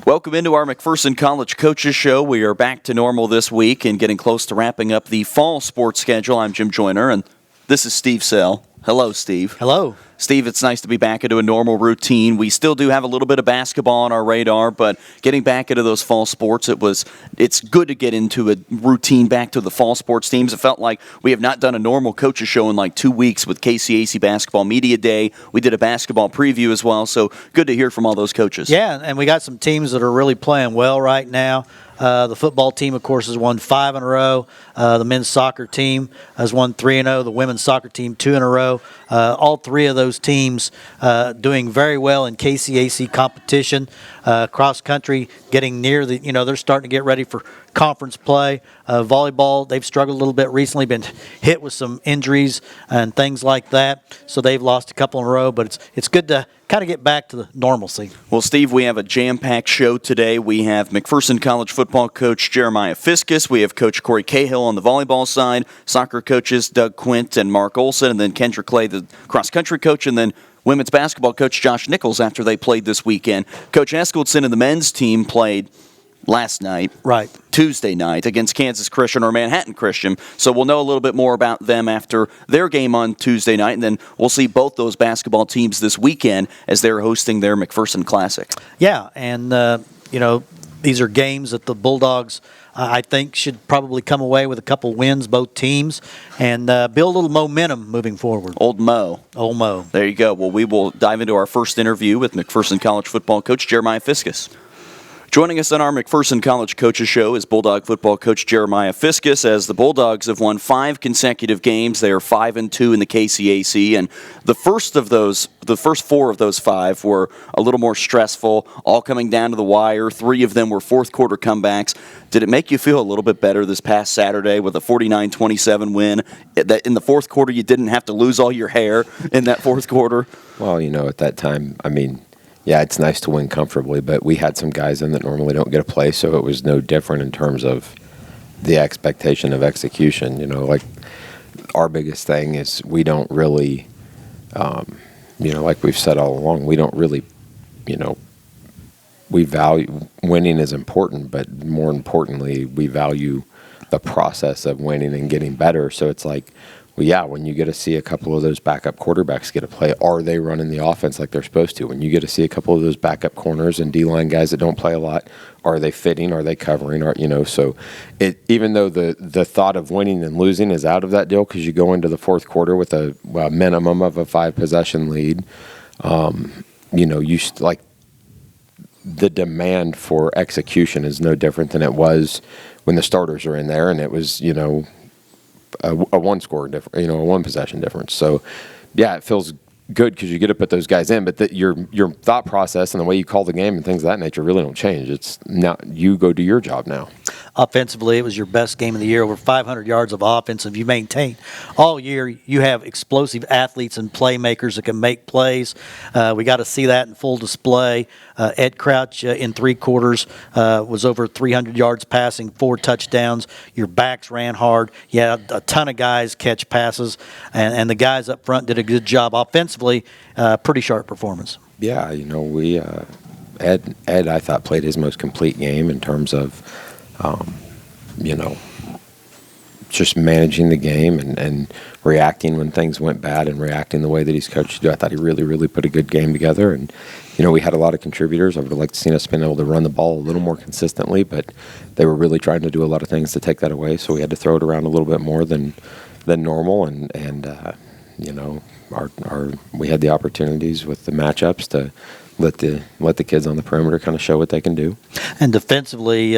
Welcome into our McPherson College Coaches Show. We are back to normal this week and getting close to wrapping up the fall sports schedule. I'm Jim Joyner, and this is Steve Sell. Hello, Steve. Hello. Steve, it's nice to be back into a normal routine. We still do have a little bit of basketball on our radar, but getting back into those fall sports, it's good to get into a routine back to the fall sports teams. It felt like we have not done a normal coaches show in like 2 weeks with KCAC Basketball Media Day. We did a basketball preview as well, so good to hear from all those coaches. Yeah, and we got some teams that are really playing well right now. The football team, of course, has won 5 in a row. The men's soccer team has won 3 in a row. The women's soccer team 2 in a row. All 3 of those teams doing very well in KCAC competition. Cross country getting near they're starting to get ready for conference play. Volleyball, they've struggled a little bit recently, been hit with some injuries and things like that. So they've lost a couple in a row, but it's good to kind of get back to the normalcy. Well, Steve, we have a jam-packed show today. We have McPherson College football coach Jeremiah Fiskus. We have Coach Corey Cahill on the volleyball side, soccer coaches Doug Quint and Mark Olson, and then Kendra Clay, the cross-country coach, and then women's basketball coach Josh Nichols after they played this weekend. Coach Eskildson and the men's team played last night, right, Tuesday night, against Kansas Christian or Manhattan Christian. So we'll know a little bit more about them after their game on Tuesday night, and then we'll see both those basketball teams this weekend as they're hosting their McPherson Classic. Yeah, and, these are games that the Bulldogs, I think, should probably come away with a couple wins, both teams, and build a little momentum moving forward. Old Mo. There you go. Well, we will dive into our first interview with McPherson College football coach Jeremiah Fiskus. Joining us on our McPherson College Coaches Show is Bulldog football coach Jeremiah Fiskus. As the Bulldogs have won 5 consecutive games, they are 5-2 in the KCAC, and the first 4 of those 5 were a little more stressful, all coming down to the wire. 3 of them were fourth quarter comebacks. Did it make you feel a little bit better this past Saturday with a 49-27 win? That in the fourth quarter you didn't have to lose all your hair in that fourth quarter? Well, at that time, yeah, it's nice to win comfortably, but we had some guys in that normally don't get a play, so it was no different in terms of the expectation of execution. Like our biggest thing is we don't really, like we've said all along, we don't really, we value winning is important, but more importantly, we value the process of winning and getting better. So it's like, when you get to see a couple of those backup quarterbacks get a play, are they running the offense like they're supposed to? When you get to see a couple of those backup corners and D-line guys that don't play a lot, are they fitting? Are they covering? So even though the thought of winning and losing is out of that deal because you go into the fourth quarter with a minimum of a 5-possession lead, like the demand for execution is no different than it was when the starters are in there and it was, a one-score difference, a one-possession difference. So, yeah, it feels good because you get to put those guys in, but your thought process and the way you call the game and things of that nature really don't change. It's now you go do your job now. Offensively, it was your best game of the year, over 500 yards of offensive. You maintain all year. You have explosive athletes and playmakers that can make plays. We got to see that in full display. Ed Crouch in 3 quarters was over 300 yards passing, 4 touchdowns. Your backs ran hard. You had a ton of guys catch passes, and the guys up front did a good job offensively. Pretty sharp performance. Yeah, we Ed I thought played his most complete game in terms of just managing the game and reacting when things went bad and reacting the way that he's coached to do. I thought he really, really put a good game together. And, we had a lot of contributors. I would have liked to seen us been able to run the ball a little more consistently, but they were really trying to do a lot of things to take that away. So we had to throw it around a little bit more than normal. And we had the opportunities with the matchups to let the kids on the perimeter kind of show what they can do. And defensively,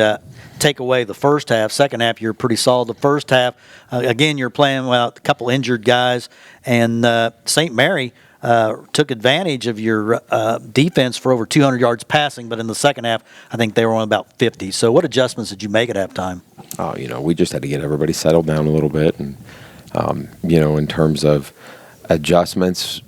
take away the first half. Second half, you're pretty solid. The first half, again, you're playing without a couple injured guys, and St. Mary took advantage of your defense for over 200 yards passing, but in the second half, I think they were on about 50. So what adjustments did you make at halftime? We just had to get everybody settled down a little bit, and in terms of adjustments,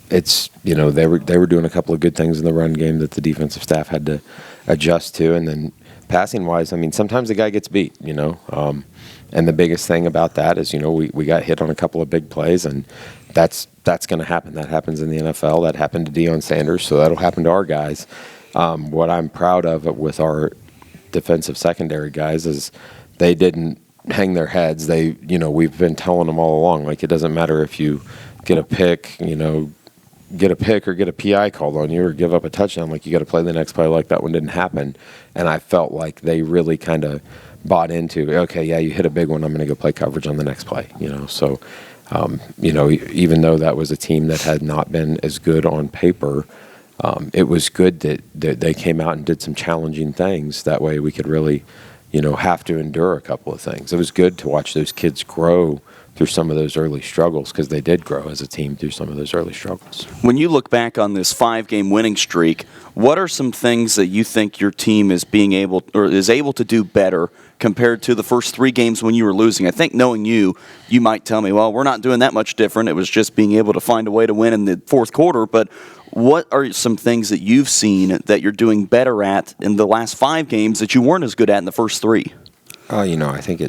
it's they were doing a couple of good things in the run game that the defensive staff had to adjust to, and then passing wise, I mean, sometimes the guy gets beat, and the biggest thing about that is, we got hit on a couple of big plays, and that's going to happen. That happens in the NFL. That happened to Deion Sanders, so that'll happen to our guys. What I'm proud of with our defensive secondary guys is they didn't hang their heads. We've been telling them all along, like, it doesn't matter if you get a pick, get a pick or get a PI called on you or give up a touchdown, like, you got to play the next play like that one didn't happen. And I felt like they really kind of bought into, okay, yeah, you hit a big one, I'm going to go play coverage on the next play, So, even though that was a team that had not been as good on paper, it was good that they came out and did some challenging things. That way we could really, have to endure a couple of things. It was good to watch those kids grow through some of those early struggles, because they did grow as a team through some of those early struggles. When you look back on this 5-game winning streak, what are some things that you think your team is able to do better compared to the first 3 games when you were losing? I think knowing you might tell me, well, we're not doing that much different. It was just being able to find a way to win in the fourth quarter. But what are some things that you've seen that you're doing better at in the last 5 games that you weren't as good at in the first 3? I think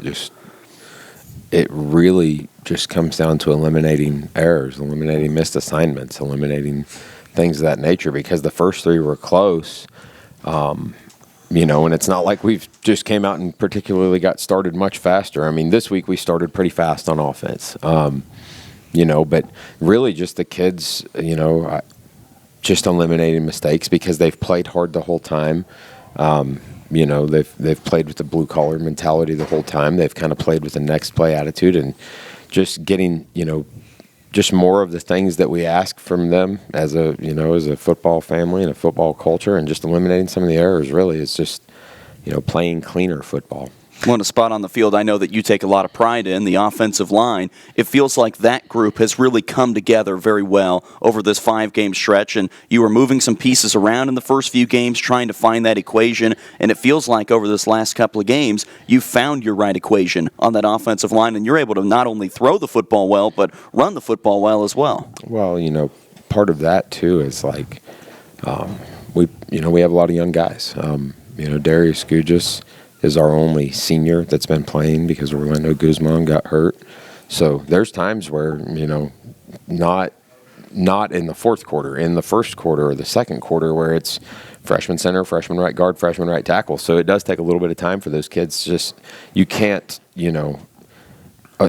it really just comes down to eliminating errors, eliminating missed assignments, eliminating things of that nature, because the first 3 were close, and it's not like we've just came out and particularly got started much faster. I mean, this week we started pretty fast on offense, but really just the kids, just eliminating mistakes because they've played hard the whole time. They've played with the blue collar mentality the whole time. They've kind of played with the next play attitude, and just getting, just more of the things that we ask from them as a football family and a football culture, and just eliminating some of the errors. Really, it's just, playing cleaner football. One spot on the field I know that you take a lot of pride in, the offensive line. It feels like that group has really come together very well over this 5-game stretch, and you were moving some pieces around in the first few games trying to find that equation, and it feels like over this last couple of games you found your right equation on that offensive line, and you're able to not only throw the football well, but run the football well as well. Well, part of that too is like we have a lot of young guys. Darius Gugis is our only senior that's been playing because Orlando Guzman got hurt. So there's times where, not in the fourth quarter, in the first quarter or the second quarter, where it's freshman center, freshman right guard, freshman right tackle. So it does take a little bit of time for those kids. Just, you can't,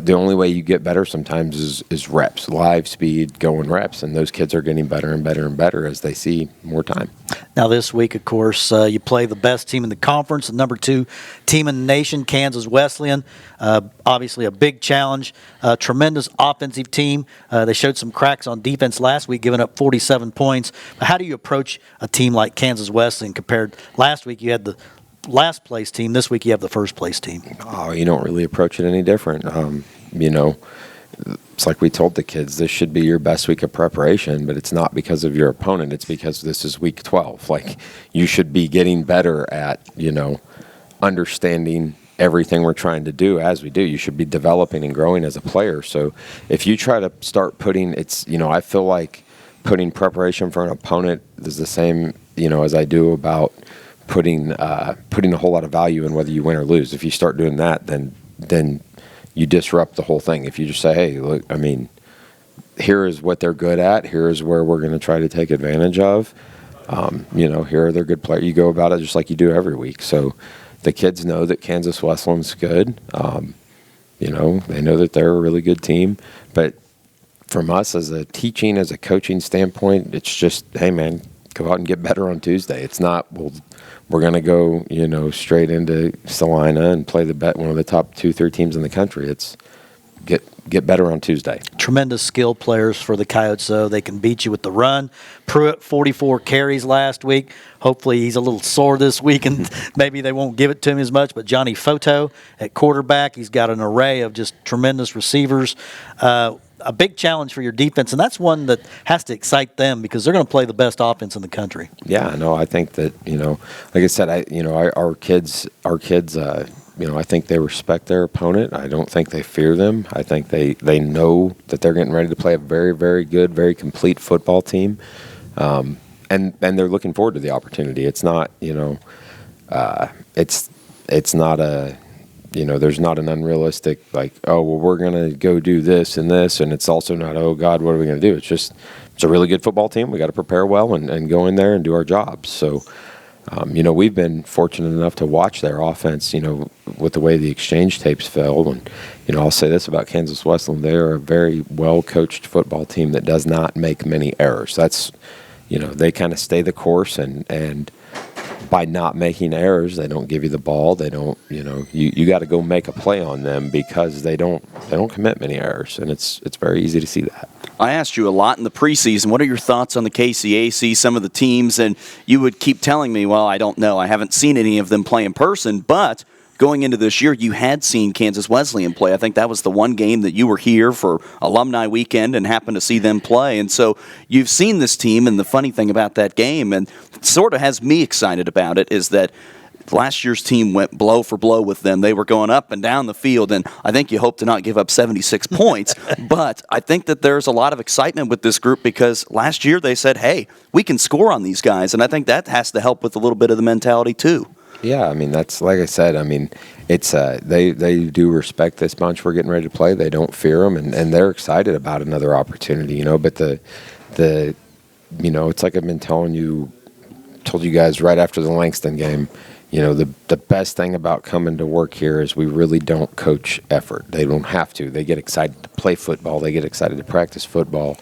the only way you get better sometimes is reps, live speed, going reps, and those kids are getting better and better and better as they see more time. Now this week, of course, you play the best team in the conference, the number 2 team in the nation, Kansas Wesleyan. Obviously a big challenge, tremendous offensive team. They showed some cracks on defense last week, giving up 47 points. But how do you approach a team like Kansas Wesleyan compared? Last week you had the last place team. This week you have the first place team. Oh, you don't really approach it any different. It's like we told the kids, this should be your best week of preparation, but it's not because of your opponent. It's because this is week 12. Like, you should be getting better at, understanding everything we're trying to do as we do. You should be developing and growing as a player. So if you try to start putting, I feel like putting preparation for an opponent is the same, as I do about putting a whole lot of value in whether you win or lose. If you start doing that, then you disrupt the whole thing. If you just say, hey, look, here is what they're good at. Here is where we're going to try to take advantage of. Here are their good players. You go about it just like you do every week. So the kids know that Kansas Wesleyan's good. They know that they're a really good team. But from us as a teaching, as a coaching standpoint, it's just, hey, man, go out and get better on Tuesday. It's not, well, we're going to go, straight into Salina and play one of the top 2-3 teams in the country. It's get better on Tuesday. Tremendous skill players for the Coyotes, though. They can beat you with the run. Pruitt, 44 carries last week. Hopefully he's a little sore this week, and maybe they won't give it to him as much. But Johnny Foto at quarterback, he's got an array of just tremendous receivers. A big challenge for your defense, and that's one that has to excite them because they're going to play the best offense in the country. Yeah, no, I think that, like I said, our kids, I think they respect their opponent. I don't think they fear them. I think they know that they're getting ready to play a very, very good, very complete football team, and they're looking forward to the opportunity. It's not, it's not a, there's not an unrealistic, like, oh, well, we're going to go do this and this. And it's also not, oh, God, what are we going to do? It's just, it's a really good football team. We got to prepare well and go in there and do our jobs. So, we've been fortunate enough to watch their offense, with the way the exchange tapes fell. And, I'll say this about Kansas Wesleyan. They are a very well-coached football team that does not make many errors. That's, they kind of stay the course, and by not making errors, they don't give you the ball. They don't, you got to go make a play on them because they don't commit many errors, and it's very easy to see that. I asked you a lot in the preseason. What are your thoughts on the KCAC, some of the teams? And you would keep telling me, well, I don't know. I haven't seen any of them play in person. But going into this year, you had seen Kansas Wesleyan play. I think that was the one game that you were here for alumni weekend and happened to see them play. And so you've seen this team. And the funny thing about that game, and sort of has me excited about it, is that last year's team went blow for blow with them. They were going up and down the field, and I think you hope to not give up 76 points. But I think that there's a lot of excitement with this group because last year they said, hey, we can score on these guys, and I think that has to help with a little bit of the mentality too. Yeah, that's like I said. It's they do respect this bunch we're getting ready to play. They don't fear them, and they're excited about another opportunity. But the it's like I've been told you guys right after the Langston game. The best thing about coming to work here is we really don't coach effort. They don't have to. They get excited to play football. They get excited to practice football.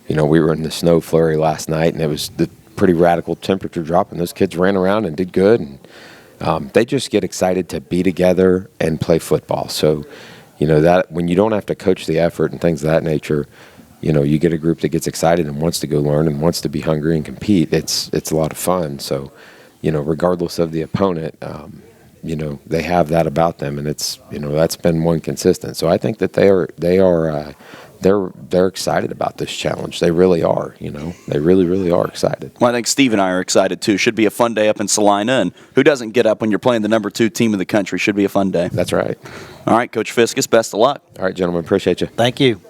We were in the snow flurry last night, and it was the pretty radical temperature drop, and those kids ran around and did good. And they just get excited to be together and play football. So, that when you don't have to coach the effort and things of that nature, you get a group that gets excited and wants to go learn and wants to be hungry and compete. It's a lot of fun. So, regardless of the opponent, they have that about them, and it's, that's been one consistent. So I think that they're excited about this challenge. They really are. They really, really are excited. Well, I think Steve and I are excited too. Should be a fun day up in Salina, and who doesn't get up when you're playing the number 2 team in the country? Should be a fun day. That's right. All right, Coach Fiskus, best of luck. All right, gentlemen, appreciate you. Thank you.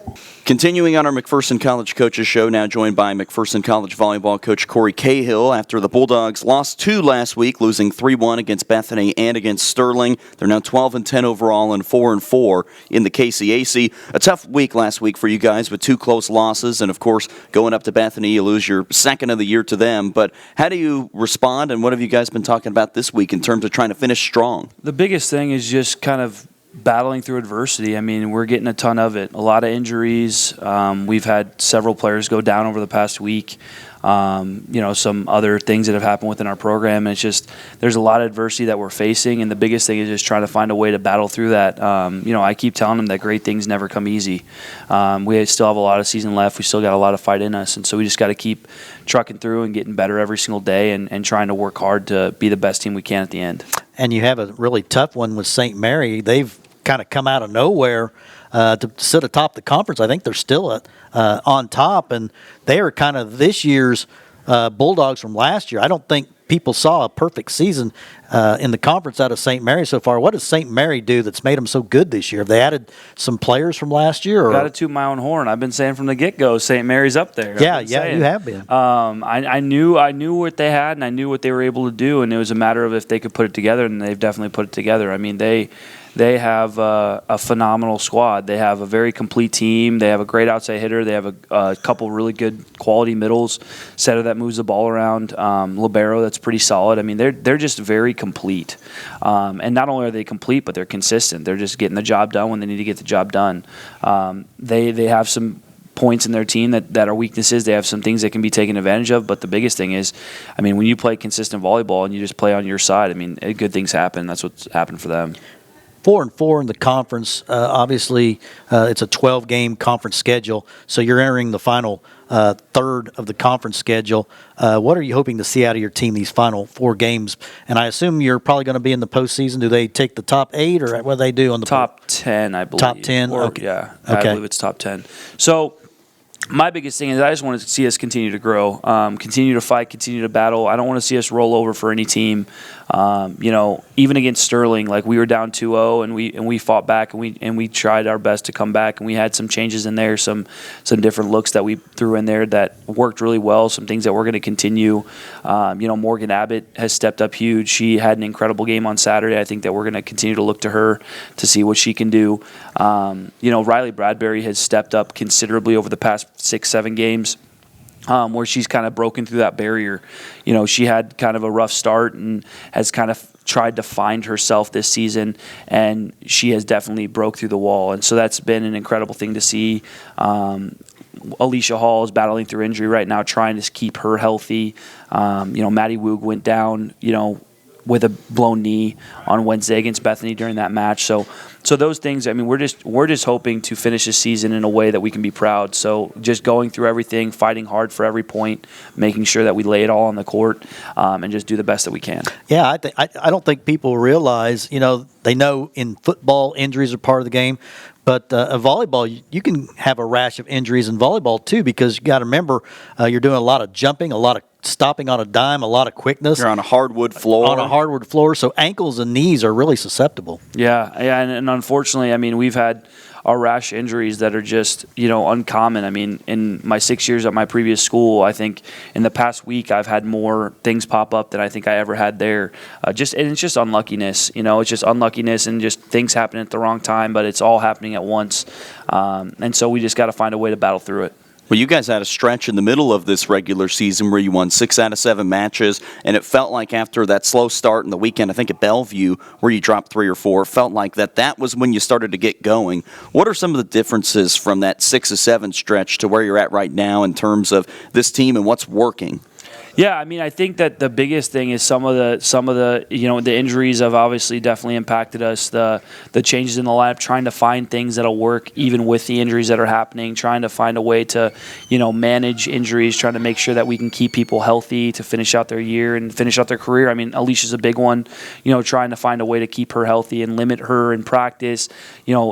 Continuing on our McPherson College Coaches Show, now joined by McPherson College volleyball coach Corey Cahill. After the Bulldogs lost 2 last week, losing 3-1 against Bethany and against Sterling. They're now 12-10 overall and 4-4 in the KCAC. A tough week last week for you guys with 2 close losses, and of course, going up to Bethany, you lose your second of the year to them. But how do you respond, and what have you guys been talking about this week in terms of trying to finish strong? The biggest thing is just kind of battling through adversity. We're getting a ton of it. A lot of injuries. We've had several players go down over the past week. Some other things that have happened within our program. And it's just, there's a lot of adversity that we're facing. And the biggest thing is just trying to find a way to battle through that. I keep telling them that great things never come easy. We still have a lot of season left. We still got a lot of fight in us. And so we just got to keep trucking through and getting better every single day and trying to work hard to be the best team we can at the end. And you have a really tough one with St. Mary. They've kind of come out of nowhere to sit atop the conference. I think they're still on top, and they are kind of this year's Bulldogs from last year. I don't think people saw a perfect season in the conference out of St. Mary so far. What does St. Mary do that's made them so good this year? Have they added some players from last year? Or? Got to toot my own horn. I've been saying from the get-go, St. Mary's up there. Yeah, you have been. I knew what they had, and I knew what they were able to do, and it was a matter of if they could put it together, and they've definitely put it together. They have a phenomenal squad. They have a very complete team. They have a great outside hitter. They have a couple really good quality middles, setter that moves the ball around, libero that's pretty solid. They're just very complete. And not only are they complete, but they're consistent. They're just getting the job done when they need to get the job done. They have some points in their team that are weaknesses. They have some things that can be taken advantage of, but the biggest thing is, when you play consistent volleyball and you just play on your side, good things happen. That's what's happened for them. 4-4 in the conference. Obviously, it's a 12-game conference schedule, so you're entering the final third of the conference schedule. What are you hoping to see out of your team these final 4 games? And I assume you're probably going to be in the postseason. Do they take the top 8, or what do they do on the top 10? I believe top 10. Or, okay. Yeah, okay. I believe it's top 10. So My biggest thing is I just want to see us continue to grow, continue to fight, continue to battle. I don't want to see us roll over for any team. Even against Sterling, like we were down 2-0 and we fought back and we tried our best to come back, and we had some changes in there, some different looks that we threw in there that worked really well, some things that we're going to continue. Morgan Abbott has stepped up huge. She had an incredible game on Saturday. I think that we're going to continue to look to her to see what she can do. Riley Bradbury has stepped up considerably over the past 6-7 games. Where she's kind of broken through that barrier. She had kind of a rough start and has kind of tried to find herself this season, and she has definitely broke through the wall. And so that's been an incredible thing to see. Alicia Hall is battling through injury right now, trying to keep her healthy. Maddie Woog went down, with a blown knee on Wednesday against Bethany during that match. So those things, I mean, we're just hoping to finish the season in a way that we can be proud. So just going through everything, fighting hard for every point, making sure that we lay it all on the court, and just do the best that we can. Yeah, I don't think people realize, they know in football injuries are part of the game, but volleyball, you can have a rash of injuries in volleyball too, because you got to remember you're doing a lot of jumping, a lot of stopping on a dime, a lot of quickness. You're on a hardwood floor. So ankles and knees are really susceptible. Yeah, and unfortunately, I mean, we've had a rash injuries that are just, uncommon. I mean, in my 6 years at my previous school, I think in the past week I've had more things pop up than I think I ever had there. And it's just unluckiness, it's just unluckiness and just things happening at the wrong time, but it's all happening at once. And so we just got to find a way to battle through it. Well, you guys had a stretch in the middle of this regular season where you won 6 out of 7 matches, and it felt like after that slow start in the weekend, I think at Bellevue, where you dropped 3 or 4, felt like that was when you started to get going. What are some of the differences from that 6 of 7 stretch to where you're at right now in terms of this team and what's working? Yeah, I mean, I think that the biggest thing is some of the the injuries have obviously definitely impacted us. The changes in the lineup, trying to find things that'll work even with the injuries that are happening, trying to find a way to manage injuries, trying to make sure that we can keep people healthy to finish out their year and finish out their career. I mean, Alicia's a big one. Trying to find a way to keep her healthy and limit her in practice.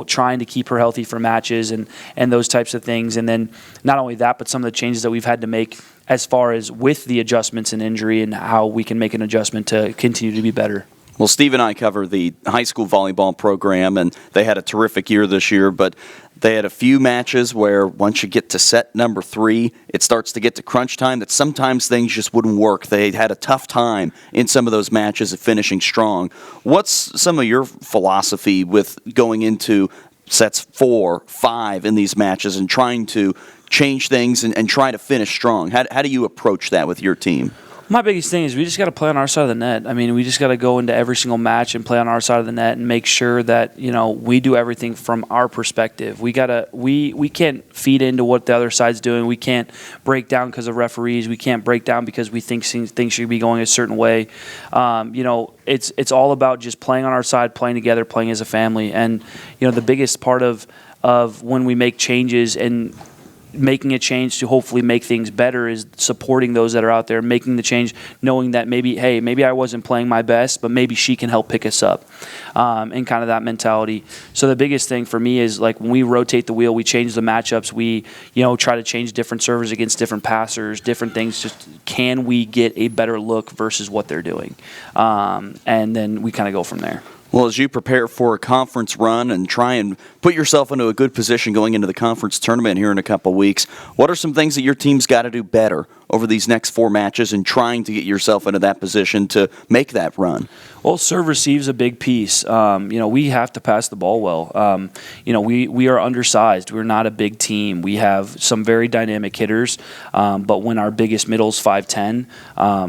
Trying to keep her healthy for matches and those types of things. And then not only that, but some of the changes that we've had to make as far as with the adjustments and injury and how we can make an adjustment to continue to be better. Well, Steve and I cover the high school volleyball program, and they had a terrific year this year, but they had a few matches where once you get to set number 3, it starts to get to crunch time that sometimes things just wouldn't work. They had a tough time in some of those matches of finishing strong. What's some of your philosophy with going into sets 4, 5 in these matches and trying to change things and try to finish strong? How do you approach that with your team? My biggest thing is we just got to play on our side of the net. I mean, we just got to go into every single match and play on our side of the net and make sure that, we do everything from our perspective. We can't feed into what the other side's doing. We can't break down because of referees. We can't break down because we think things should be going a certain way. It's all about just playing on our side, playing together, playing as a family. And, the biggest part of when we make changes and making a change to hopefully make things better is supporting those that are out there, making the change, knowing that maybe I wasn't playing my best, but maybe she can help pick us up, and kind of that mentality. So the biggest thing for me is like when we rotate the wheel, we change the matchups, we try to change different servers against different passers, different things. Just can we get a better look versus what they're doing, and then we kind of go from there. Well, as you prepare for a conference run and try and put yourself into a good position going into the conference tournament here in a couple weeks, what are some things that your team's got to do better over these next 4 matches and trying to get yourself into that position to make that run? Well, serve receive's a big piece. We have to pass the ball well. We are undersized. We're not a big team. We have some very dynamic hitters, but when our biggest middle's 5'10",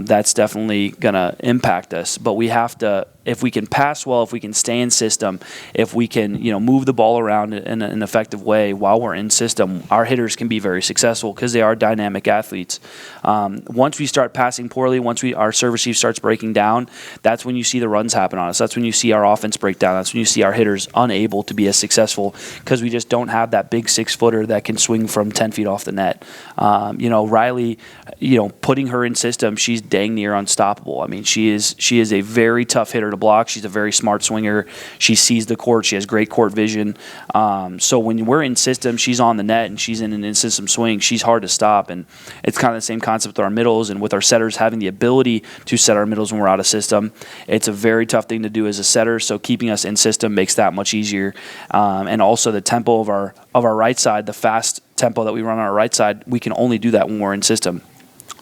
that's definitely going to impact us. But we have to, if we can pass well, if we can stay in system, if we can move the ball around in an effective way while we're in system, our hitters can be very successful because they are dynamic athletes. Once we start passing poorly, once our serve receive starts breaking down, that's when you see the runs happen on us. That's when you see our offense break down. That's when you see our hitters unable to be as successful because we just don't have that big 6-footer that can swing from 10 feet off the net. Riley, putting her in system, she's dang near unstoppable. I mean, she is a very tough hitter to block. She's a very smart swinger. She sees the court. She has great court vision. So when we're in system, she's on the net and she's in an in-system swing. She's hard to stop, and it's kind of the same concept with our middles and with our setters having the ability to set our middles when we're out of system. It's a very tough thing to do as a setter, so keeping us in system makes that much easier. And also the tempo of our right side, the fast tempo that we run on our right side, we can only do that when we're in system.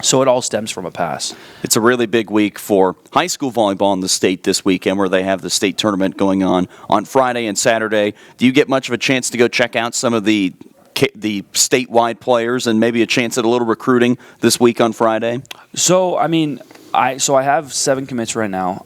So it all stems from a pass. It's a really big week for high school volleyball in the state this weekend, where they have the state tournament going on Friday and Saturday. Do you get much of a chance to go check out some of the statewide players and maybe a chance at a little recruiting this week on Friday? So, I have 7 commits right now.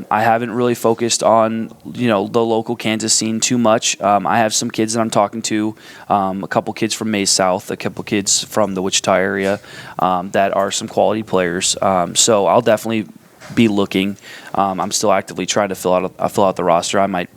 I haven't really focused on the local Kansas scene too much. I have some kids that I'm talking to, a couple kids from Maize South, a couple kids from the Wichita area that are some quality players. So I'll definitely be looking. I'm still actively trying to fill out the roster. I might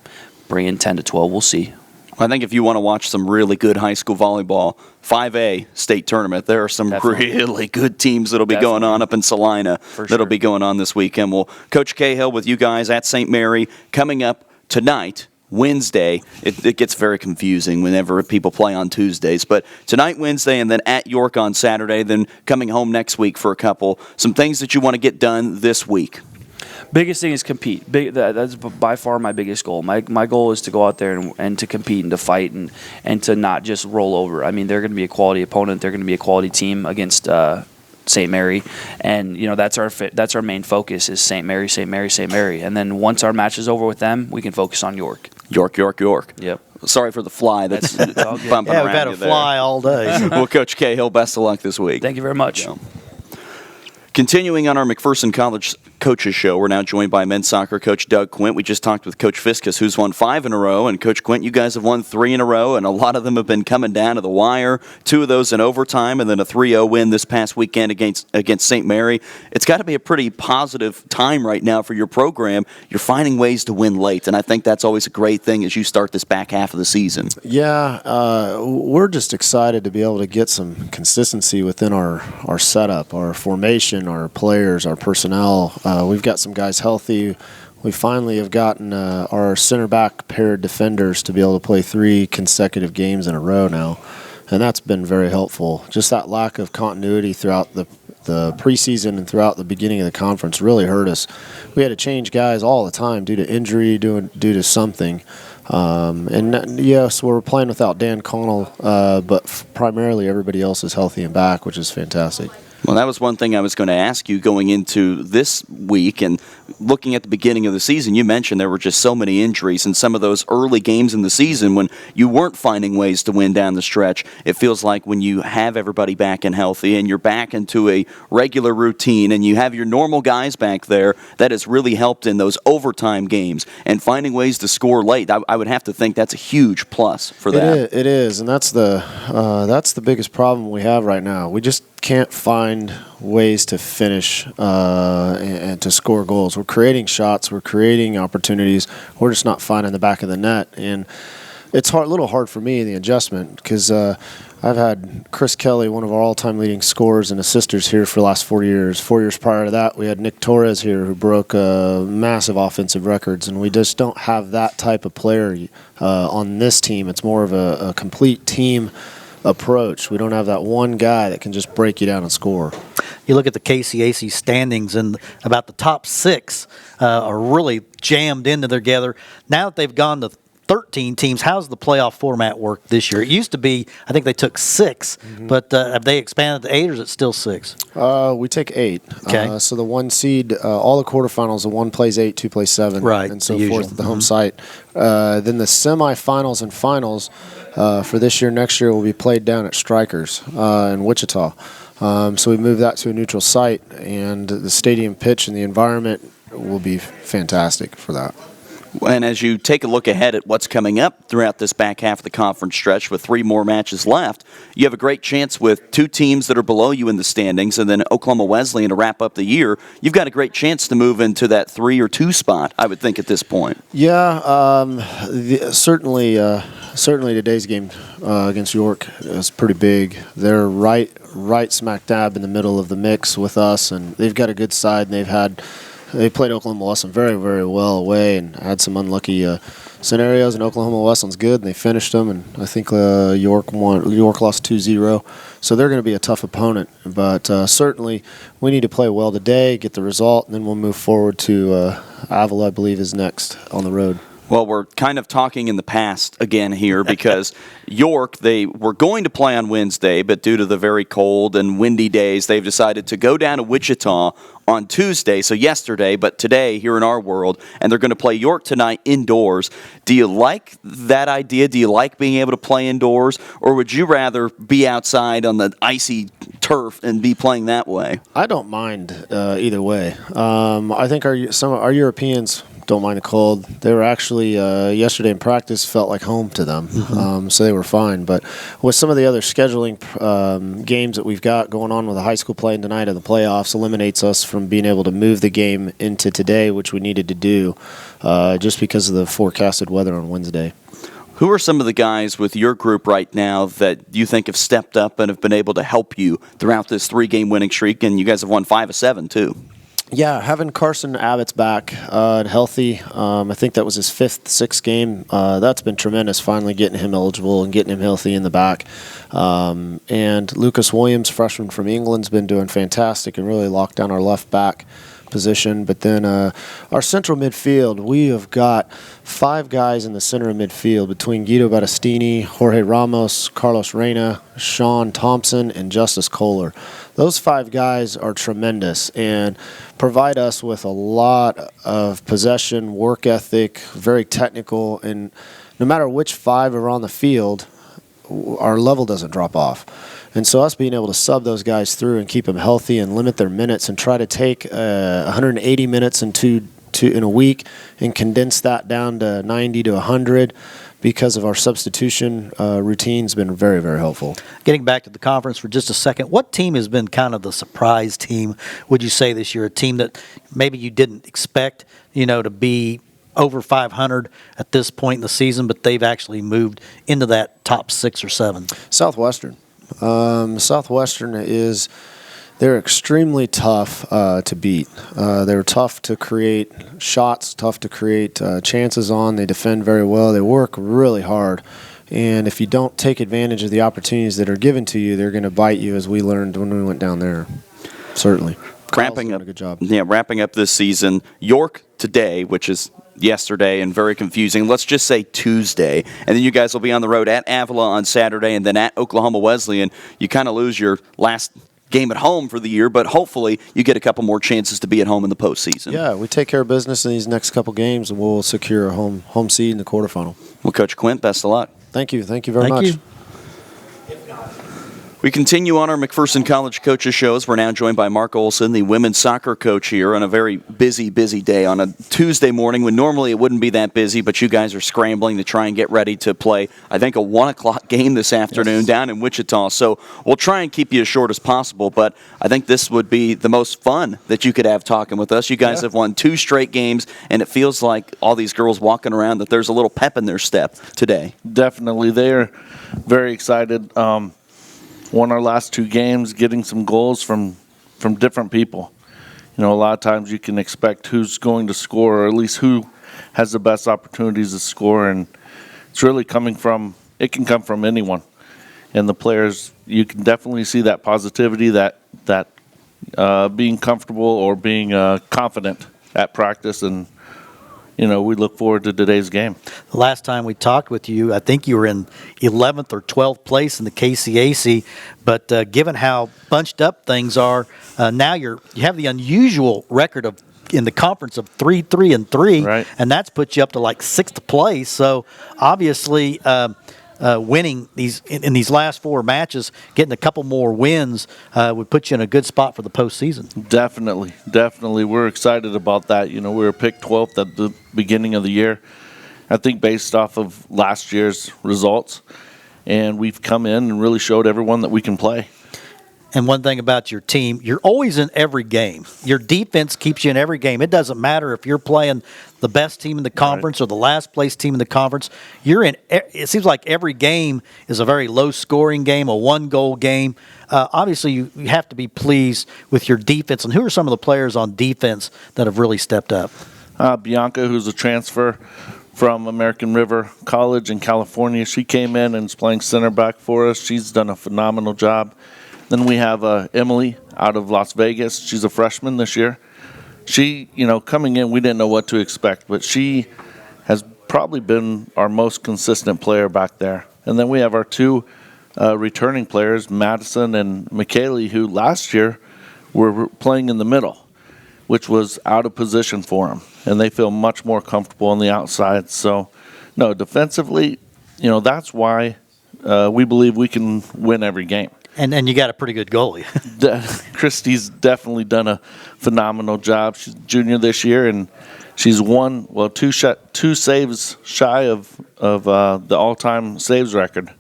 bring in 10 to 12. We'll see. I think if you want to watch some really good high school volleyball, 5A state tournament, there are some really good teams that'll be going on up in Salina that'll be going on this weekend. Well, Coach Cahill with you guys at St. Mary coming up tonight, Wednesday. It gets very confusing whenever people play on Tuesdays. But tonight, Wednesday, and then at York on Saturday, then coming home next week for a couple. Some things that you want to get done this week. Biggest thing is compete. That's by far my biggest goal. My goal is to go out there and to compete and to fight and to not just roll over. I mean, they're going to be a quality opponent. They're going to be a quality team against St. Mary, and that's our main focus is St. Mary, St. Mary, St. Mary. And then once our match is over with them, we can focus on York. York. Yep. Sorry for the fly that's bumping around you there. Yeah, we've had a fly all day. Well, Coach Cahill, best of luck this week. Thank you very much. Yeah. Continuing on our McPherson College Coaches Show, we're now joined by men's soccer coach Doug Quint. We just talked with Coach Fiskus, who's won 5 in a row, and Coach Quint, you guys have won 3 in a row, and a lot of them have been coming down to the wire. 2 of those in overtime, and then a 3-0 win this past weekend against St. Mary. It's got to be a pretty positive time right now for your program. You're finding ways to win late, and I think that's always a great thing as you start this back half of the season. Yeah, we're just excited to be able to get some consistency within our setup, our formation, our players, our personnel. We've got some guys healthy. We finally have gotten our center back paired defenders to be able to play 3 consecutive games in a row now, and that's been very helpful. Just that lack of continuity throughout the preseason and throughout the beginning of the conference really hurt us. We had to change guys all the time due to injury, due to something. And yes, we're playing without Dan Connell, but primarily everybody else is healthy and back, which is fantastic. Well, that was one thing I was going to ask you going into this week, and looking at the beginning of the season, you mentioned there were just so many injuries in some of those early games in the season when you weren't finding ways to win down the stretch. It feels like when you have everybody back and healthy and you're back into a regular routine and you have your normal guys back there, that has really helped in those overtime games and finding ways to score late. I would have to think that's a huge plus for that. It is, and that's the biggest problem we have right now. We just can't find ways to finish and to score goals. We're creating shots, we're creating opportunities, we're just not finding the back of the net. And it's a little hard for me, the adjustment, because I've had Chris Kelly, one of our all-time leading scorers and assisters here for the last 4 years. 4 years prior to that, we had Nick Torres here who broke massive offensive records, and we just don't have that type of player on this team. It's more of a complete team approach. We don't have that one guy that can just break you down and score. You look at the KCAC standings, and about the top 6 are really jammed into together. Now that they've gone to 13 teams, how's the playoff format work this year? It used to be, I think they took 6, but have they expanded to 8, or is it still 6? We take 8. Okay. So the 1 seed, all the quarterfinals, the 1 plays 8, 2 plays 7, right, and so forth at the home site. Then the semifinals and finals for this year, next year, will be played down at Strikers in Wichita. So we moved that to a neutral site, and the stadium pitch and the environment will be fantastic for that. And as you take a look ahead at what's coming up throughout this back half of the conference stretch with 3 more matches left, you have a great chance with 2 teams that are below you in the standings and then Oklahoma Wesleyan to wrap up the year. You've got a great chance to move into that 3 or 2 spot, I would think, at this point. Yeah, certainly today's game against York is pretty big. They're right smack dab in the middle of the mix with us, and they've got a good side, and they played Oklahoma Wesleyan very, very well away and had some unlucky scenarios, and Oklahoma Wesleyan's good, and they finished them, and I think York lost 2-0, so they're going to be a tough opponent. But certainly we need to play well today, get the result, and then we'll move forward to Avila, I believe, is next on the road. Well, we're kind of talking in the past again here because York, they were going to play on Wednesday, but due to the very cold and windy days, they've decided to go down to Wichita on Tuesday, so yesterday, but today here in our world, and they're going to play York tonight indoors. Do you like that idea? Do you like being able to play indoors, or would you rather be outside on the icy turf and be playing that way? I don't mind either way. I think some of our Europeans don't mind the cold. They were actually yesterday in practice felt like home to them, so they were fine. But with some of the other scheduling games that we've got going on with the high school playing tonight in the playoffs, eliminates us from being able to move the game into today, which we needed to do just because of the forecasted weather on Wednesday. Who are some of the guys with your group right now that you think have stepped up and have been able to help you throughout this 3-game winning streak? And you guys have won 5 of 7 too. Yeah, having Carson Abbott's back healthy, I think that was his 5th, 6th game. That's been tremendous, finally getting him eligible and getting him healthy in the back. And Lucas Williams, freshman from England, has been doing fantastic and really locked down our left back position. But then our central midfield, we have got 5 guys in the center of midfield between Guido Battistini, Jorge Ramos, Carlos Reyna, Sean Thompson, and Justice Kohler. Those 5 guys are tremendous and provide us with a lot of possession, work ethic, very technical, and no matter which 5 are on the field, our level doesn't drop off. And so us being able to sub those guys through and keep them healthy and limit their minutes and try to take 180 minutes in a week and condense that down to 90 to 100 because of our substitution routine has been very, very helpful. Getting back to the conference for just a second, what team has been kind of the surprise team, would you say, this year? A team that maybe you didn't expect, to be over 500 at this point in the season, but they've actually moved into that top 6 or 7? Southwestern. Southwestern they're extremely tough to beat. They're tough to create shots, tough to create chances on. They defend very well. They work really hard. And if you don't take advantage of the opportunities that are given to you, they're going to bite you, as we learned when we went down there. Certainly. Wrapping up, a good job. Yeah, wrapping up this season, York today, which is yesterday and very confusing. Let's just say Tuesday, and then you guys will be on the road at Avila on Saturday, and then at Oklahoma Wesleyan. You kind of lose your last game at home for the year, but hopefully you get a couple more chances to be at home in the postseason. Yeah, we take care of business in these next couple games, and we'll secure a home seed in the quarterfinal. Well, Coach Quint, best of luck. Thank you very much. You. We continue on our McPherson College Coaches shows. We're now joined by Mark Olson, the women's soccer coach here, on a very busy day on a Tuesday morning when normally it wouldn't be that busy, but you guys are scrambling to try and get ready to play, I think, a 1 o'clock game this afternoon down in Wichita. So we'll try and keep you as short as possible, but I think this would be the most fun that you could have talking with us. You guys have won 2 straight games, and it feels like all these girls walking around that there's a little pep in their step today. Definitely. They are very excited. Won our last 2 games, getting some goals from different people. A lot of times you can expect who's going to score, or at least who has the best opportunities to score, and it's really it can come from anyone. And the players, you can definitely see that positivity, that being comfortable or being confident at practice, and we look forward to today's game. The last time we talked with you, I think you were in 11th or 12th place in the KCAC, but given how bunched up things are, now you have the unusual record in the conference of 3-3-3, right, and that's put you up to like 6th place. So obviously winning these in these last 4 matches, getting a couple more wins would put you in a good spot for the postseason. Definitely. We're excited about that. We were picked 12th at the beginning of the year, I think based off of last year's results. And we've come in and really showed everyone that we can play. And one thing about your team, you're always in every game. Your defense keeps you in every game. It doesn't matter if you're playing the best team in the conference or the last place team in the conference. You're in. It seems like every game is a very low scoring game, a 1-goal game. Obviously, you have to be pleased with your defense. And who are some of the players on defense that have really stepped up? Bianca, who's a transfer from American River College in California. She came in and is playing center back for us. She's done a phenomenal job. Then we have Emily out of Las Vegas. She's a freshman this year. She, coming in, we didn't know what to expect, but she has probably been our most consistent player back there. And then we have our 2 returning players, Madison and McKaylee, who last year were playing in the middle, which was out of position for them. And they feel much more comfortable on the outside. So, no, defensively, that's why we believe we can win every game. And you got a pretty good goalie. Christy's definitely done a phenomenal job. She's a junior this year, and she's two saves shy of the all-time saves record.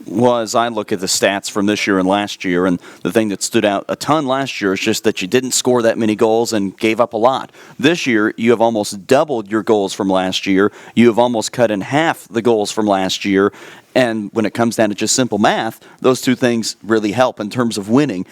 Well, as I look at the stats from this year and last year, and the thing that stood out a ton last year is just that you didn't score that many goals and gave up a lot. This year, you have almost doubled your goals from last year. You have almost cut in half the goals from last year. And when it comes down to just simple math, those 2 things really help in terms of winning.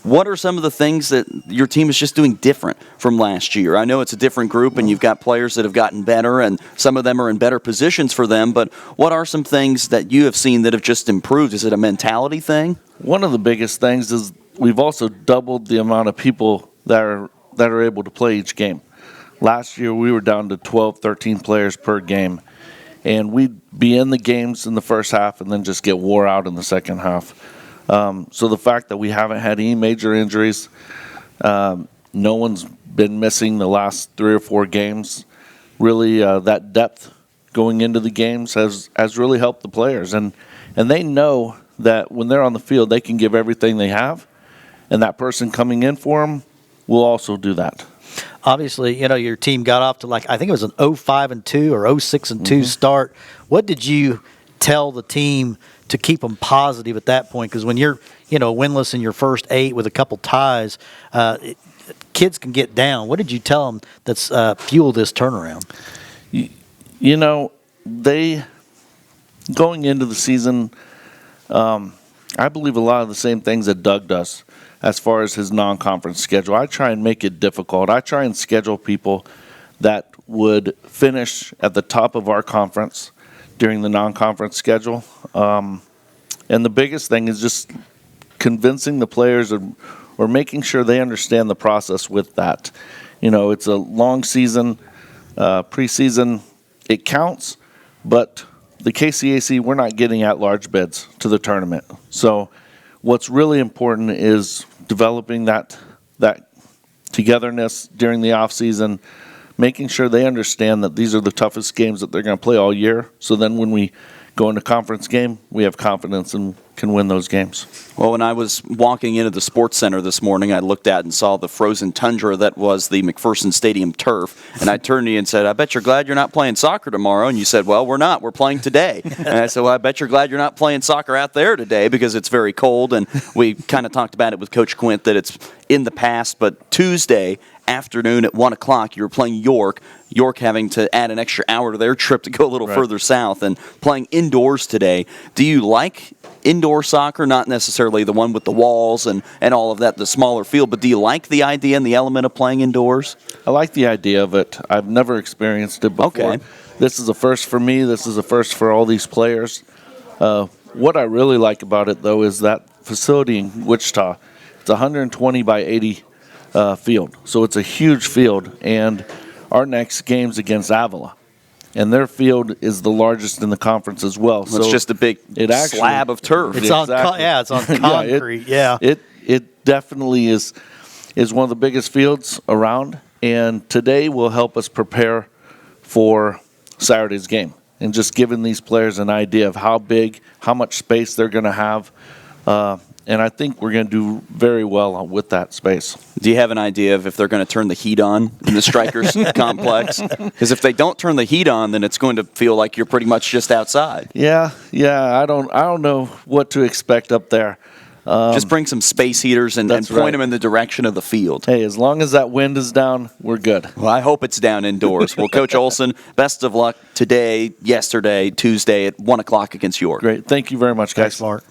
What are some of the things that your team is just doing different from last year? I know it's a different group and you've got players that have gotten better and some of them are in better positions for them, but what are some things that you have seen that have just improved? Is it a mentality thing? One of the biggest things is we've also doubled the amount of people that are able to play each game. Last year we were down to 12, 13 players per game, and we'd be in the games in the first half and then just get wore out in the second half. So the fact that we haven't had any major injuries, no one's been missing the last 3 or 4 games, really that depth going into the games has really helped the players. And they know that when they're on the field, they can give everything they have, and that person coming in for them will also do that. Obviously, your team got off to I think it was an 0-5-2 or 0-6-2 start. What did you tell the team to keep them positive at that point? Because when you're, winless in your first 8 with a couple ties, kids can get down. What did you tell them that's fueled this turnaround? They, going into the season, I believe a lot of the same things that Doug does as far as his non-conference schedule. I try and make it difficult. I try and schedule people that would finish at the top of our conference during the non-conference schedule. And the biggest thing is just convincing the players or making sure they understand the process with that. It's a long season, preseason, it counts, but the KCAC, we're not getting at-large bids to the tournament. So what's really important is developing that togetherness during the off-season, making sure they understand that these are the toughest games that they're going to play all year. So then when we go into conference game, we have confidence and can win those games. Well, when I was walking into the sports center this morning, I looked at and saw the frozen tundra that was the McPherson Stadium turf. And I turned to you and said, I bet you're glad you're not playing soccer tomorrow. And you said, well, we're not. We're playing today. And I said, well, I bet you're glad you're not playing soccer out there today because it's very cold. And we kind of talked about it with Coach Quint that it's in the past, but Tuesday afternoon at 1 o'clock, you were playing York having to add an extra hour to their trip to go a little further south and playing indoors today. Do you like indoor soccer? Not necessarily the one with the walls and all of that, the smaller field, but do you like the idea and the element of playing indoors? I like the idea of it. I've never experienced it before. Okay. This is a first for me. This is a first for all these players. What I really like about it, though, is that facility in Wichita. It's 120 by 80 field. So it's a huge field, and our next game's against Avila, and their field is the largest in the conference as well. So it's just a big slab of turf. It's on concrete. It definitely is one of the biggest fields around, and today will help us prepare for Saturday's game. and just giving these players an idea of how big, how much space they're going to have. And I think we're going to do very well with that space. Do you have an idea of if they're going to turn the heat on in the Strikers complex? Because if they don't turn the heat on, then it's going to feel like you're pretty much just outside. Yeah. I don't know what to expect up there. Just bring some space heaters and point right. them in the direction of the field. Hey, as long as that wind is down, we're good. Well, I hope it's down indoors. Well, Coach Olson, best of luck today, yesterday, Tuesday at 1 o'clock against York. Great. Thank you very much, guys. Thanks, Mark.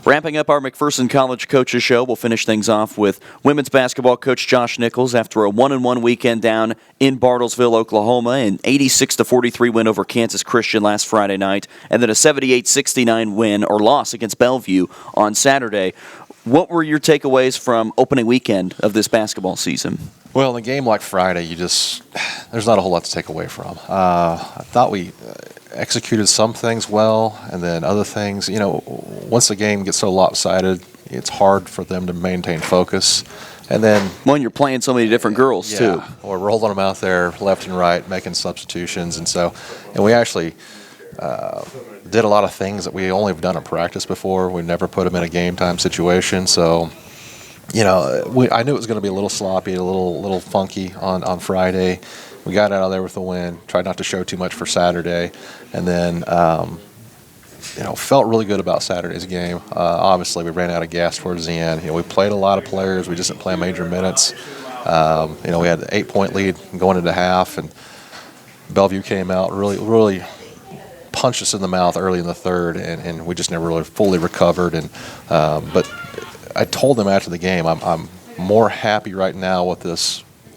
Wrapping up our McPherson College Coaches Show, we'll finish things off with women's basketball coach Josh Nichols after a 1-1 weekend down in Bartlesville, Oklahoma, an 86-43 win over Kansas Christian last Friday night, and then a 78-69 win or loss against Bellevue on Saturday. What were your takeaways from opening weekend of this basketball season? Well, in a game like Friday, there's not a whole lot to take away from. I thought we executed some things well, and then other things, once the game gets so lopsided, it's hard for them to maintain focus. And then, Well, you're playing so many different girls, too. we're rolling them out there left and right, making substitutions, and we actually did a lot of things that we only have done in practice before. We never put them in a game time situation, so. I knew it was going to be a little sloppy, a little funky on Friday. We got out of there with a win. Tried not to show too much for Saturday, and then felt really good about Saturday's game. Obviously, we ran out of gas towards the end. We played a lot of players. We just didn't play major minutes. We had an 8-point lead going into half, and Bellevue came out really punched us in the mouth early in the third, and we just never really fully recovered. But I told them after the game, I'm more happy right now with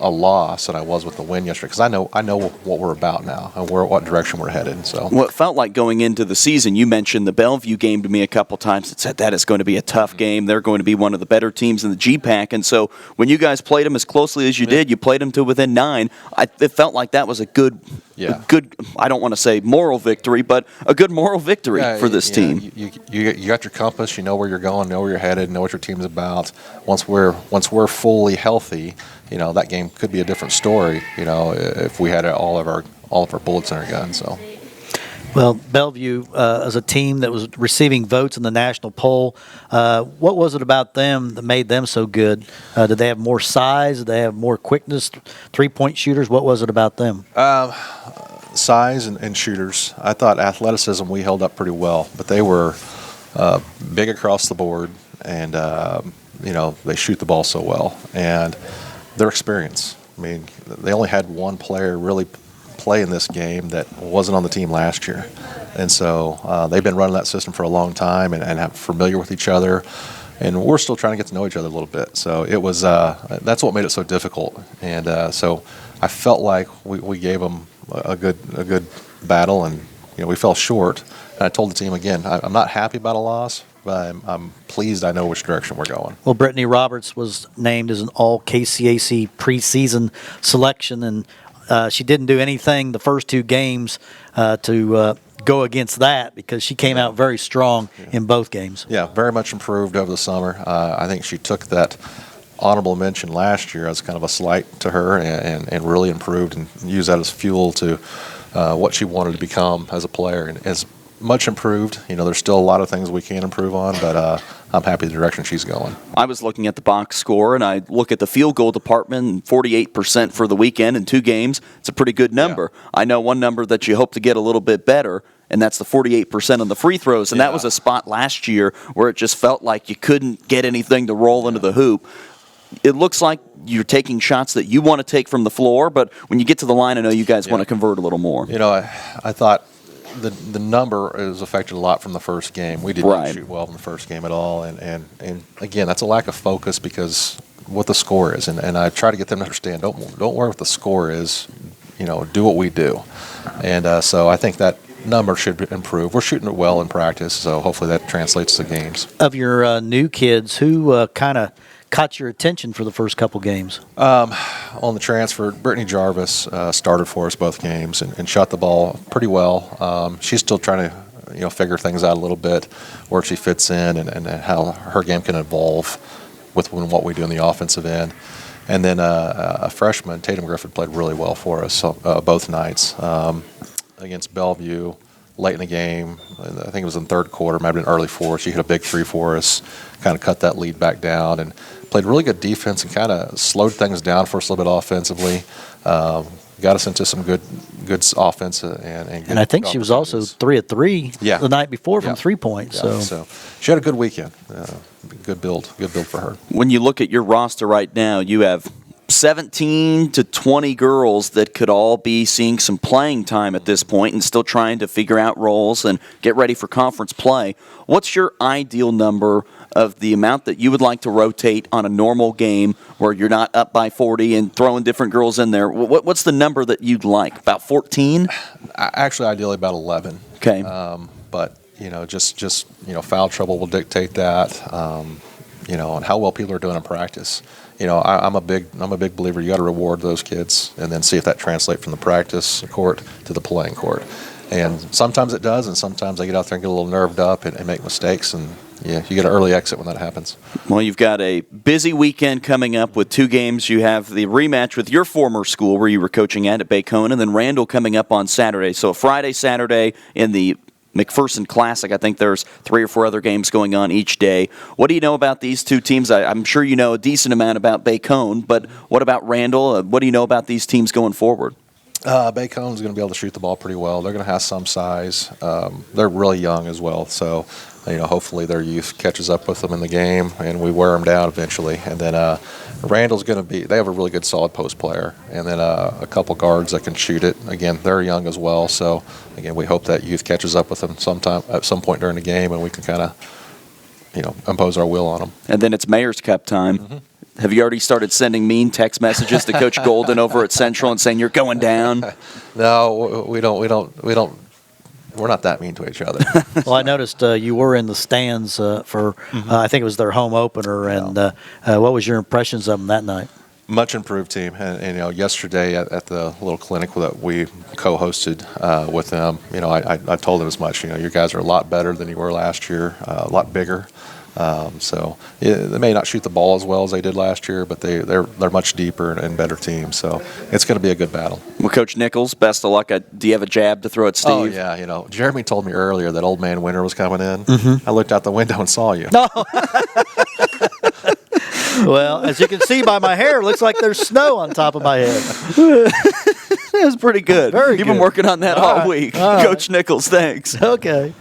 a loss than I was with the win yesterday, because I know what we're about now and what direction we're headed. So Well, it felt like going into the season, you mentioned the Bellevue game to me a couple times and said that is going to be a tough game. They're going to be one of the better teams in the GPAC. And so when you guys played them as closely as you did, you played them to within 9. It felt like that was a good, I don't want to say moral victory, but a good moral victory for this team. You got your compass. You know where you're going, know where you're headed, know what your team's about. Once we're fully healthy, that game could be a different story. If we had all of our bullets in our gun. So. Well, Bellevue as a team that was receiving votes in the national poll, what was it about them that made them so good? Did they have more size? Did they have more quickness, three-point shooters? What was it about them? Size and shooters. I thought athleticism we held up pretty well, but they were big across the board, and they shoot the ball so well, and their experience. I mean, they only had one player really play in this game that wasn't on the team last year, and so they've been running that system for a long time and are familiar with each other, and we're still trying to get to know each other a little bit. So it was that's what made it so difficult, and so I felt like we gave them a good battle, and we fell short. And I told the team again, I'm not happy about a loss, but I'm pleased I know which direction we're going. Well, Brittany Roberts was named as an all-KCAC preseason selection, and she didn't do anything the first 2 games to go against that, because she came out very strong in both games. Yeah, very much improved over the summer. I think she took that honorable mention last year as kind of a slight to her, and really improved and used that as fuel to what she wanted to become as a player, and as much improved. There's still a lot of things we can improve on, but I'm happy the direction she's going. I was looking at the box score, and I look at the field goal department, 48% for the weekend in 2 games. It's a pretty good number. Yeah. I know one number that you hope to get a little bit better, and that's the 48% on the free throws. And that was a spot last year where it just felt like you couldn't get anything to roll into the hoop. It looks like you're taking shots that you want to take from the floor, but when you get to the line, I know you guys want to convert a little more. I thought the number is affected a lot from the first game. We didn't shoot well in the first game at all, and again, that's a lack of focus because what the score is, and I try to get them to understand. Don't worry what the score is. Do what we do, and so I think that number should improve. We're shooting it well in practice, so hopefully that translates to games. Of your new kids, who kind of caught your attention for the first couple games? On the transfer, Brittany Jarvis started for us both games and shot the ball pretty well. She's still trying to figure things out a little bit, where she fits in and how her game can evolve with what we do in the offensive end. And then a freshman, Tatum Griffin, played really well for us both nights. against Bellevue late in the game. I think it was in the third quarter, might have been early fourth. She hit a big three for us, kind of cut that lead back down, and played really good defense and kind of slowed things down for us a little bit offensively. Got us into some good offense and And I think she was also 3 of 3 Yeah. the night before from Yeah. 3-point. Yeah, so she had a good weekend. Good build for her. When you look at your roster right now, you have 17 to 20 girls that could all be seeing some playing time at this point and still trying to figure out roles and get ready for conference play. What's your ideal number of the amount that you would like to rotate on a normal game where you're not up by 40 and throwing different girls in there? What's the number that you'd like? About 14? Actually, ideally about 11. Okay. But just foul trouble will dictate that. And how well people are doing in practice. I'm a big believer. You got to reward those kids and then see if that translates from the practice court to the playing court. And sometimes it does, and sometimes they get out there and get a little nerved up and make mistakes, and you get an early exit when that happens. Well, you've got a busy weekend coming up with 2 games. You have the rematch with your former school where you were coaching at Bacone, and then Randall coming up on Saturday. So Friday, Saturday in the McPherson Classic. I think there's 3 or 4 other games going on each day. What do you know about these 2 teams? I'm sure you know a decent amount about Bacone, but what about Randall? What do you know about these teams going forward? Bacone's going to be able to shoot the ball pretty well. They're going to have some size. They're really young as well, so hopefully their youth catches up with them in the game, and we wear them down eventually. And then Randall's going to be. They have a really good solid post player, and then a couple guards that can shoot it. Again, they're young as well, so again, we hope that youth catches up with them at some point during the game, and we can kind of impose our will on them. And then it's Mayor's Cup time. Mm-hmm. Have you already started sending mean text messages to Coach Golden over at Central and saying you're going down? No, we don't. We're not that mean to each other. Well, I noticed you were in the stands for, I think it was their home opener, and what was your impressions of them that night? Much improved team, and yesterday at the little clinic that we co-hosted with them, I told them as much. You guys are a lot better than you were last year, a lot bigger. So they may not shoot the ball as well as they did last year, but they're much deeper and better team. So it's going to be a good battle. Well, Coach Nichols, best of luck. Do you have a jab to throw at Steve? Oh yeah, Jeremy told me earlier that Old Man Winter was coming in. Mm-hmm. I looked out the window and saw you. No. Well, as you can see by my hair, it looks like there's snow on top of my head. That was pretty good. Very You've good. been working on that all week. Coach Nichols, thanks. Okay.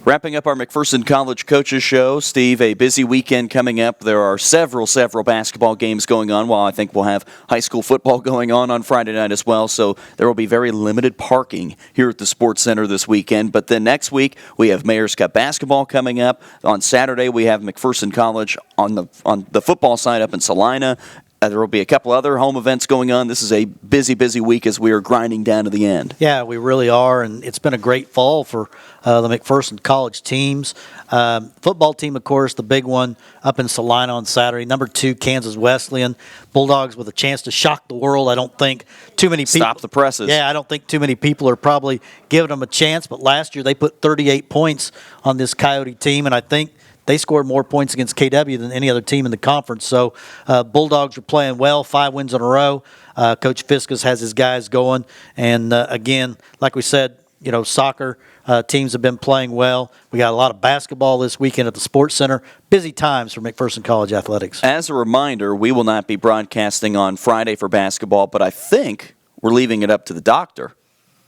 Wrapping up our McPherson College Coaches Show, Steve, a busy weekend coming up. There are several basketball games going on, while I think we'll have high school football going on Friday night as well. So there will be very limited parking here at the Sports Center this weekend. But then next week, we have Mayor's Cup basketball coming up. On Saturday, we have McPherson College on the football side up in Salina. There will be a couple other home events going on. This is a busy week as we are grinding down to the end. Yeah, we really are, and it's been a great fall for the McPherson College teams. Football team, of course, the big one up in Salina on Saturday. Number 2, Kansas Wesleyan. Bulldogs with a chance to shock the world. I don't think too many people. Stop the presses. Yeah, I don't think too many people are probably giving them a chance, but last year they put 38 points on this Coyote team, and I think they scored more points against KW than any other team in the conference. So Bulldogs are playing well, 5 wins in a row. Coach Fiskus has his guys going. And, again, like we said, soccer teams have been playing well. We got a lot of basketball this weekend at the Sports Center. Busy times for McPherson College athletics. As a reminder, we will not be broadcasting on Friday for basketball, but I think we're leaving it up to the doctor,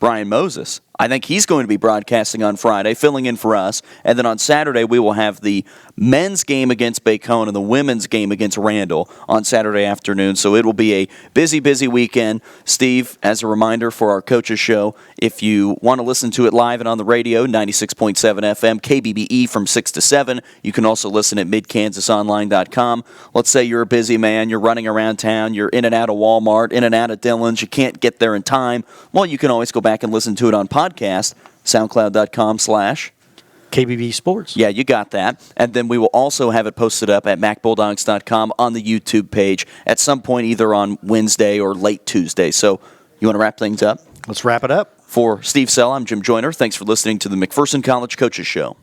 Brian Moses. I think he's going to be broadcasting on Friday, filling in for us. And then on Saturday, we will have the men's game against Bacone and the women's game against Randall on Saturday afternoon. So it will be a busy weekend. Steve, as a reminder for our coaches show, if you want to listen to it live and on the radio, 96.7 FM, KBBE from 6 to 7. You can also listen at midkansasonline.com. Let's say you're a busy man, you're running around town, you're in and out of Walmart, in and out of Dillon's, you can't get there in time. Well, you can always go back and listen to it on podcast, soundcloud.com/ KBB Sports. Yeah, you got that. And then we will also have it posted up at macbulldogs.com on the YouTube page at some point, either on Wednesday or late Tuesday. So you want to wrap things up? Let's wrap it up. For Steve Sell, I'm Jim Joyner. Thanks for listening to the McPherson College Coaches Show.